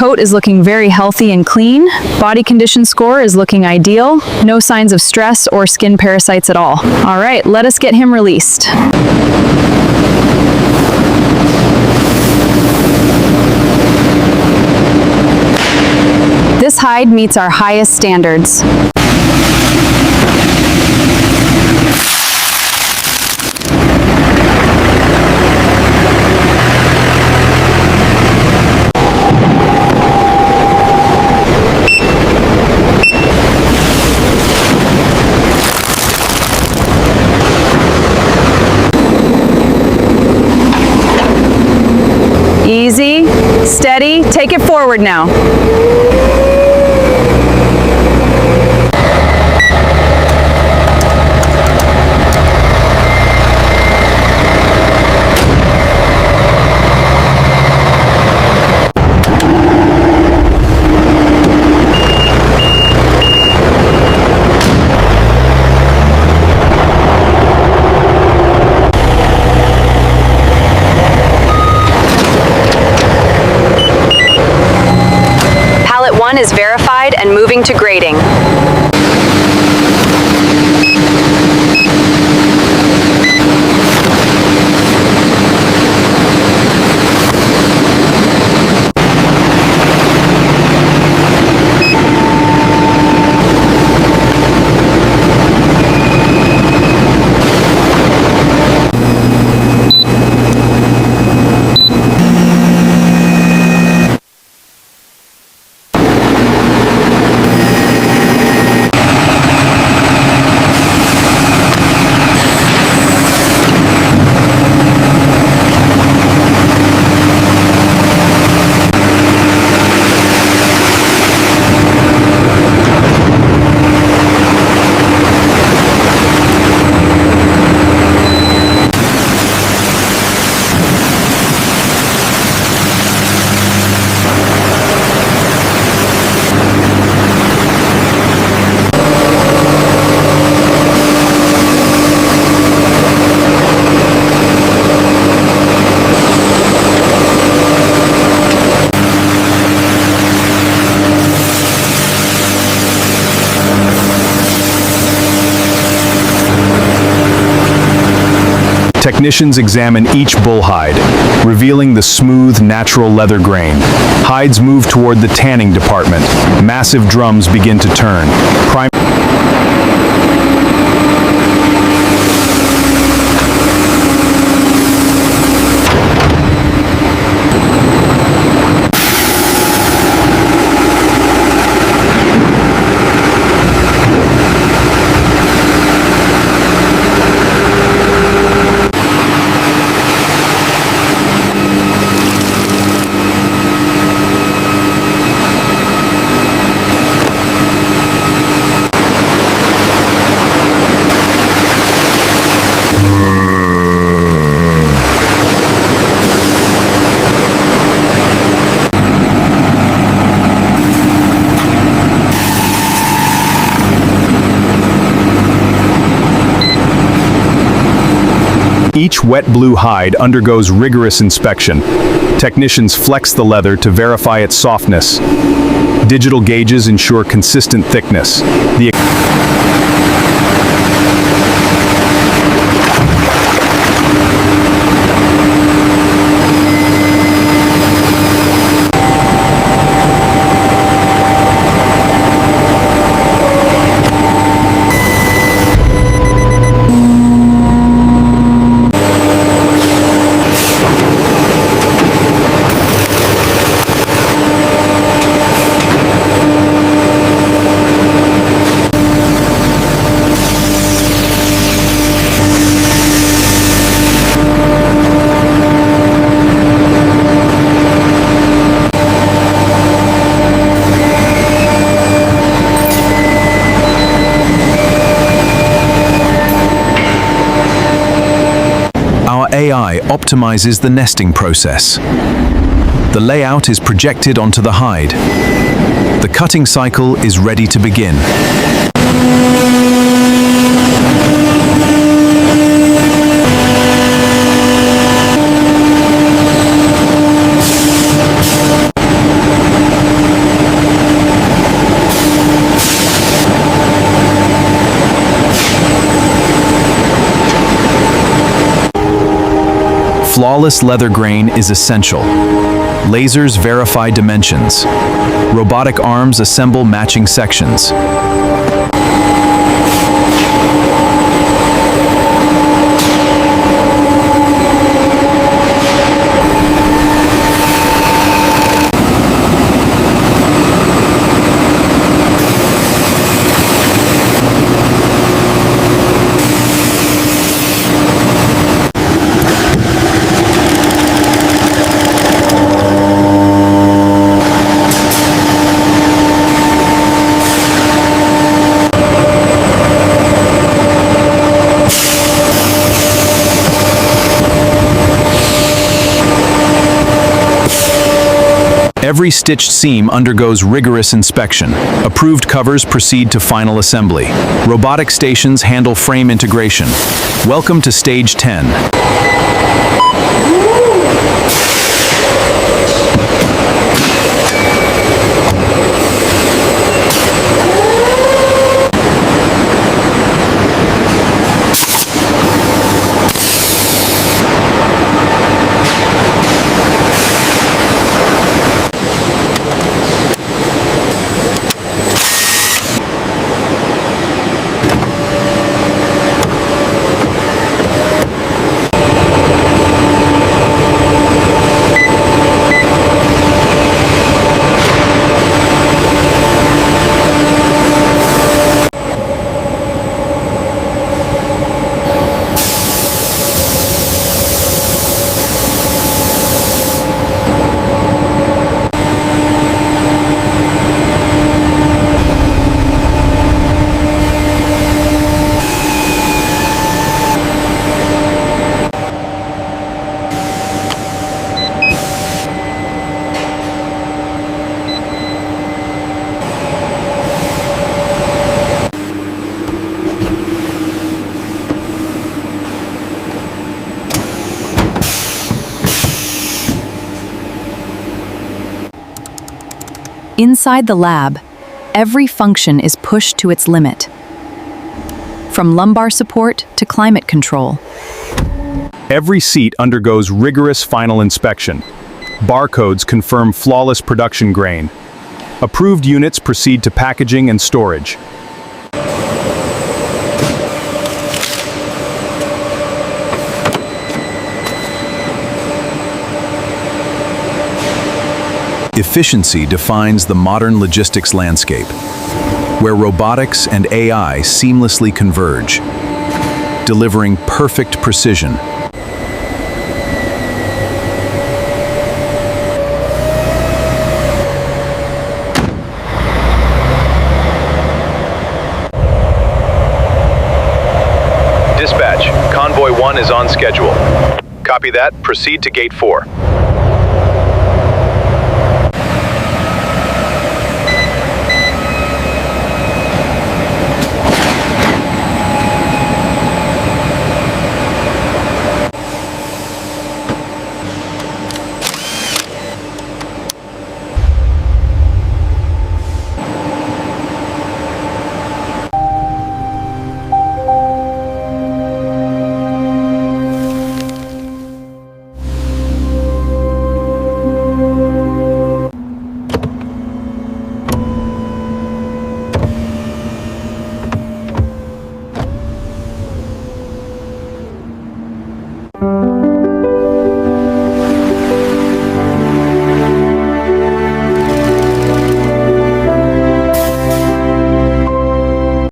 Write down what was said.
coat is looking very healthy and clean. Body condition score is looking ideal. No signs of stress or skin parasites at all. All right, let us get him released. This hide meets our highest standards. Easy, steady, take it forward now. Pallet 1 is verified and moving to grading. Technicians examine each bull hide, revealing the smooth, natural leather grain. Hides move toward the tanning department. Massive drums begin to turn. Each wet blue hide undergoes rigorous inspection. Technicians flex the leather to verify its softness. Digital gauges ensure consistent thickness. AI optimizes the nesting process. The layout is projected onto the hide. The cutting cycle is ready to begin. Flawless leather grain is essential. Lasers verify dimensions. Robotic arms assemble matching sections. Every stitched seam undergoes rigorous inspection. Approved covers proceed to final assembly. Robotic stations handle frame integration. Welcome to Stage 10. Inside the lab, every function is pushed to its limit. From lumbar support to climate control. Every seat undergoes rigorous final inspection. Barcodes confirm flawless production grain. Approved units proceed to packaging and storage. Efficiency defines the modern logistics landscape, where robotics and AI seamlessly converge, delivering perfect precision. Dispatch, Convoy 1 is on schedule. Copy that, proceed to Gate 4.